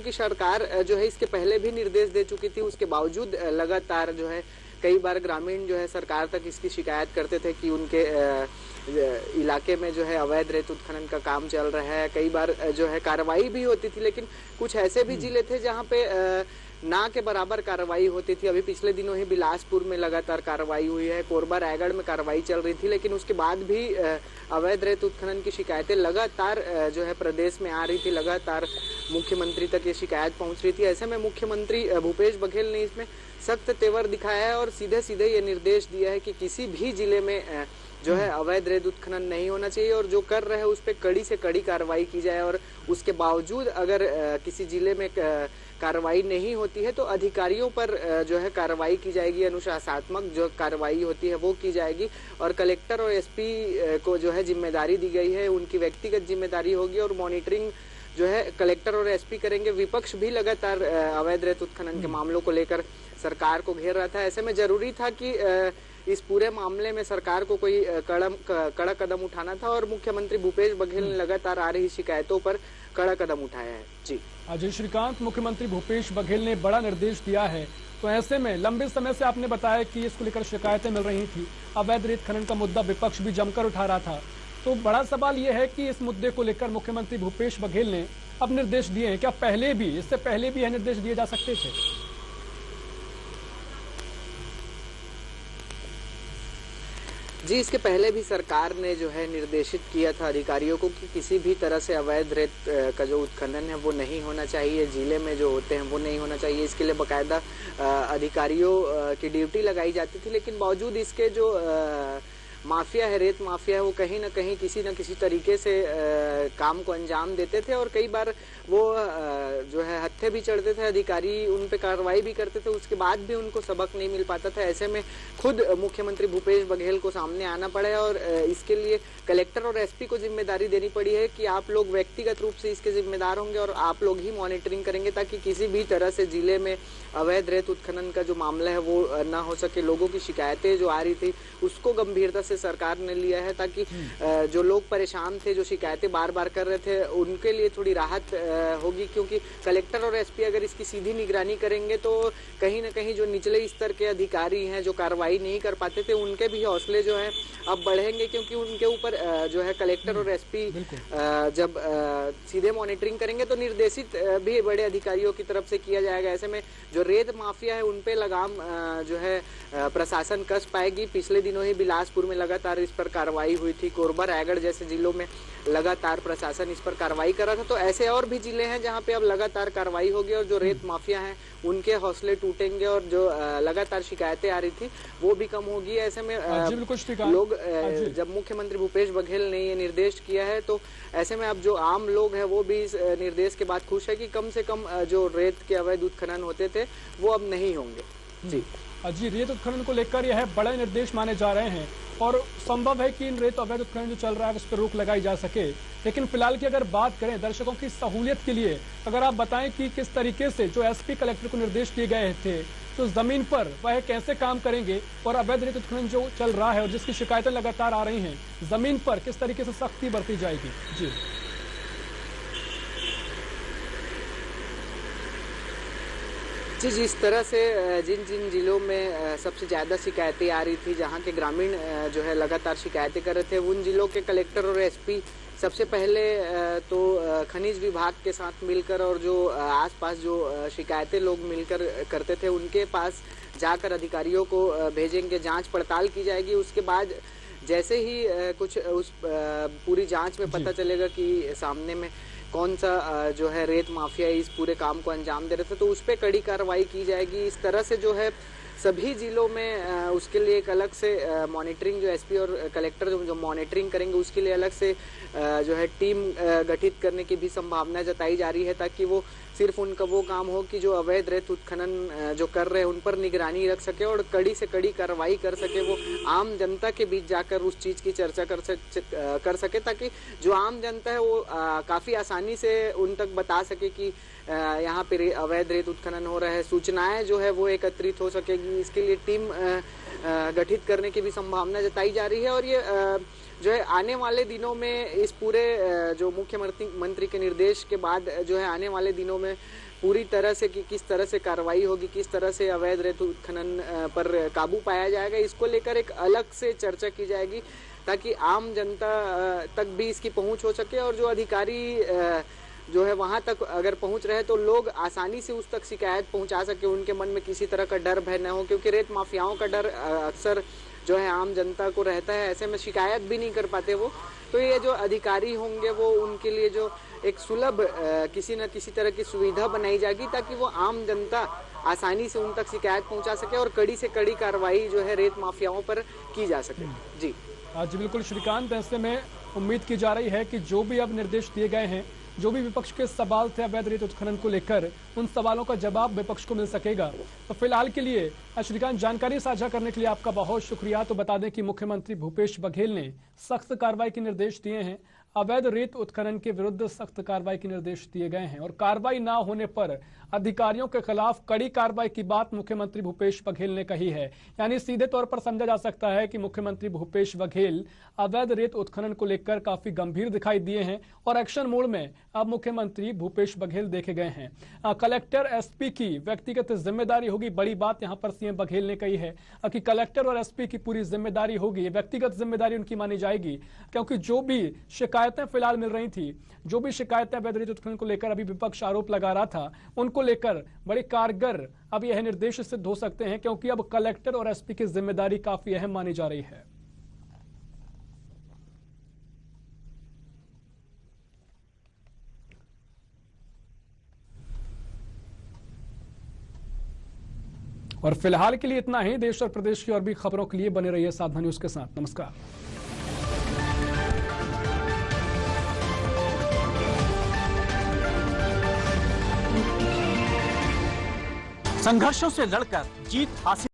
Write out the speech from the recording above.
क्योंकि सरकार जो है इसके पहले भी निर्देश दे चुकी थी, उसके बावजूद लगातार जो है कई बार ग्रामीण जो है सरकार तक इसकी शिकायत करते थे कि उनके इलाके में जो है अवैध रेत उत्खनन का काम चल रहा है। कई बार जो है कार्रवाई भी होती थी, लेकिन कुछ ऐसे भी जिले थे जहां पे ना के बराबर कार्रवाई होती थी। अभी पिछले दिनों ही बिलासपुर में लगातार कार्रवाई हुई है, कोरबा रायगढ़ में कार्रवाई चल रही थी, लेकिन उसके बाद भी अवैध रेत उत्खनन की शिकायतें लगातार जो है प्रदेश में आ रही थी, लगातार मुख्यमंत्री तक ये शिकायत पहुंच रही थी। ऐसे में मुख्यमंत्री भूपेश बघेल ने इसमें सख्त तेवर दिखाया है और सीधे सीधे ये निर्देश दिया है कि किसी भी जिले में जो है अवैध रेत उत्खनन नहीं होना चाहिए और जो कर रहे हैं उस पर कड़ी से कड़ी कार्रवाई की जाए। और उसके बावजूद अगर किसी जिले में कार्रवाई नहीं होती है तो अधिकारियों पर जो है कार्रवाई की जाएगी, अनुशासनात्मक जो कार्रवाई होती है वो की जाएगी। और कलेक्टर और एसपी को जो है जिम्मेदारी दी गई है, उनकी व्यक्तिगत जिम्मेदारी होगी और मॉनिटरिंग जो है कलेक्टर और एसपी करेंगे। विपक्ष भी लगातार अवैध रेत उत्खनन के मामलों को लेकर सरकार को घेर रहा था। ऐसे में जरूरी था कि इस पूरे मामले में सरकार को कोई कड़ा कदम उठाना था और मुख्यमंत्री भूपेश बघेल ने लगातार आ रही शिकायतों पर कड़ा कदम उठाया है। जी अजय श्रीकांत, मुख्यमंत्री भूपेश बघेल ने बड़ा निर्देश दिया है, तो ऐसे में लंबे समय से आपने बताया कि इसको लेकर शिकायतें मिल रही थी, अवैध रेत खनन का मुद्दा विपक्ष भी जमकर उठा रहा था, तो बड़ा सवाल यह है कि इस मुद्दे को लेकर मुख्यमंत्री भूपेश बघेल ने अब निर्देश दिए हैं, क्या पहले भी इससे पहले भी यह निर्देश दिए जा सकते थे? जी, इसके पहले भी सरकार ने जो है निर्देशित किया था अधिकारियों को कि किसी भी तरह से अवैध रेत का जो उत्खनन है वो नहीं होना चाहिए, जिले में जो होते हैं वो नहीं होना चाहिए। इसके लिए बाकायदा अधिकारियों की ड्यूटी लगाई जाती थी, लेकिन बावजूद इसके जो माफिया है, रेत माफिया है, वो कहीं ना कहीं किसी न किसी तरीके से काम को अंजाम देते थे और कई बार वो जो है हत्थे भी चढ़ते थे, अधिकारी उन पे कार्रवाई भी करते थे, उसके बाद भी उनको सबक नहीं मिल पाता था। ऐसे में खुद मुख्यमंत्री भूपेश बघेल को सामने आना पड़ा और इसके लिए कलेक्टर और एसपी को जिम्मेदारी देनी पड़ी है कि आप लोग व्यक्तिगत रूप से इसके जिम्मेदार होंगे और आप लोग ही मॉनिटरिंग करेंगे ताकि किसी भी तरह से जिले में अवैध रेत उत्खनन का जो मामला है वो ना हो सके। लोगों की शिकायतें जो आ रही थी उसको गंभीरता से सरकार ने लिया है ताकि जो लोग परेशान थे, जो शिकायतें बार बार कर रहे थे, उनके लिए थोड़ी राहत होगी, क्योंकि कलेक्टर और एसपी अगर इसकी सीधी निगरानी करेंगे तो कहीं ना कहीं जो निचले स्तर के अधिकारी हैं जो कार्रवाई नहीं कर पाते थे उनके भी हौसले जो है अब बढ़ेंगे, क्योंकि उनके ऊपर जो है कलेक्टर और एसपी जब सीधे मॉनिटरिंग करेंगे तो निर्देशित भी बड़े अधिकारियों की तरफ से किया जाएगा। ऐसे में जो रेत माफिया है उन पे लगाम जो है प्रशासन कस पाएगी। पिछले दिनों ही बिलासपुर में लगातार इस पर कार्रवाई हुई थी, कोरबा रायगढ़ जैसे जिलों में लगातार प्रशासन इस पर कार्रवाई कर रहा था, तो ऐसे और भी जिले हैं जहां पे अब लगातार कार्रवाई होगी और जो रेत माफिया हैं उनके हौसले टूटेंगे और जो लगातार शिकायतें आ रही थी वो भी कम होगी। ऐसे में लोग जब मुख्यमंत्री भूपेश बघेल ने ये निर्देश किया है तो ऐसे में अब जो आम लोग हैं वो भी इस निर्देश के बाद खुश है कि कम से कम जो रेत के अवैध उत्खनन होते थे वो अब नहीं होंगे। जी, रेत उत्खनन को लेकर यह बड़े निर्देश माने जा रहे हैं और संभव है कि इन रेत अवैध उत्खनन जो चल रहा है उस पर रोक लगाई जा सके। लेकिन फिलहाल की अगर बात करें दर्शकों की सहूलियत के लिए, अगर आप बताएं कि किस तरीके से जो एसपी कलेक्टर को निर्देश दिए गए थे तो जमीन पर वह कैसे काम करेंगे और अवैध रेत उत्खनन जो चल रहा है और जिसकी शिकायतें लगातार आ रही हैं, जमीन पर किस तरीके से सख्ती बरती जाएगी? जी जी, जिस तरह से जिन जिन जिलों में सबसे ज़्यादा शिकायतें आ रही थी, जहां के ग्रामीण जो है लगातार शिकायतें कर रहे थे, उन जिलों के कलेक्टर और एसपी सबसे पहले तो खनिज विभाग के साथ मिलकर और जो आसपास जो शिकायतें लोग मिलकर करते थे उनके पास जाकर अधिकारियों को भेजेंगे, जांच पड़ताल की जाएगी। उसके बाद जैसे ही कुछ उस पूरी जांच में पता चलेगा कि सामने में कौन सा जो है रेत माफिया इस पूरे काम को अंजाम दे रहे थे तो उस पर कड़ी कार्रवाई की जाएगी। इस तरह से जो है सभी जिलों में उसके लिए एक अलग से मॉनिटरिंग, जो एसपी और कलेक्टर जो मॉनिटरिंग करेंगे उसके लिए अलग से जो है टीम गठित करने की भी संभावना जताई जा रही है ताकि वो सिर्फ उनका वो काम हो कि जो अवैध रेत उत्खनन जो कर रहे हैं उन पर निगरानी रख सके और कड़ी से कड़ी कार्रवाई कर सके। वो आम जनता के बीच जाकर उस चीज़ की चर्चा कर सके ताकि जो आम जनता है वो काफ़ी आसानी से उन तक बता सके कि यहाँ पे अवैध रेत उत्खनन हो रहा है, सूचनाएं जो है वो एकत्रित हो सकेगी। इसके लिए टीम गठित करने की भी संभावना जताई जा रही है और ये जो है आने वाले दिनों में इस पूरे जो मुख्यमंत्री के निर्देश के बाद जो है आने वाले दिनों में पूरी तरह से कि किस तरह से कार्रवाई होगी, किस तरह से अवैध रेत उत्खनन पर काबू पाया जाएगा, इसको लेकर एक अलग से चर्चा की जाएगी ताकि आम जनता तक भी इसकी पहुंच हो सके। और जो अधिकारी जो है वहां तक अगर पहुंच रहे तो लोग आसानी से उस तक शिकायत पहुंचा सके, उनके मन में किसी तरह का डर भय न हो, क्योंकि रेत माफियाओं का डर अक्सर जो है आम जनता को रहता है, ऐसे में शिकायत भी नहीं कर पाते वो। तो ये जो अधिकारी होंगे वो उनके लिए जो एक सुलभ किसी न किसी तरह की सुविधा बनाई जाएगी ताकि वो आम जनता आसानी से उन तक शिकायत पहुंचा सके और कड़ी से कड़ी कार्रवाई जो है रेत माफियाओं पर की जा सके। जी जी बिल्कुल श्रीकांत, ऐसे में उम्मीद की जा रही है कि जो भी अब निर्देश दिए गए हैं, जो भी विपक्ष के सवाल थे अवैध रेत उत्खनन को लेकर, उन सवालों का जवाब विपक्ष को मिल सकेगा। तो फिलहाल के लिए श्रीकांत, जानकारी साझा करने के लिए आपका बहुत शुक्रिया। तो बता दें कि मुख्यमंत्री भूपेश बघेल ने सख्त कार्रवाई के निर्देश दिए हैं, अवैध रेत उत्खनन के विरुद्ध सख्त कार्रवाई के निर्देश दिए गए हैं और कार्रवाई ना होने पर अधिकारियों के खिलाफ कड़ी कार्रवाई की बात मुख्यमंत्री भूपेश बघेल ने कही है। यानी सीधे तौर पर समझा जा सकता है कि मुख्यमंत्री भूपेश बघेल अवैध रेत उत्खनन को लेकर काफी गंभीर दिखाई दिए हैं और एक्शन मोड में अब मुख्यमंत्री भूपेश बघेल देखे गए हैं। कलेक्टर एसपी की व्यक्तिगत जिम्मेदारी होगी, बड़ी बात यहां पर सीएम बघेल ने कही है कि कलेक्टर और एसपी की पूरी जिम्मेदारी होगी, व्यक्तिगत जिम्मेदारी उनकी मानी जाएगी, क्योंकि जो भी शिकायतें फिलहाल मिल रही थी, जो भी शिकायतें अवैध रेत उत्खनन को लेकर अभी विपक्ष आरोप लगा रहा था, उनको लेकर बड़े कारगर अब यह निर्देश सिद्ध हो सकते हैं, क्योंकि अब कलेक्टर और एसपी की जिम्मेदारी काफी अहम मानी जा रही है। और फिलहाल के लिए इतना ही। देश और प्रदेश की और भी खबरों के लिए बने रहिए साधना न्यूज के साथ। नमस्कार। संघर्षों से लड़कर जीत हासिल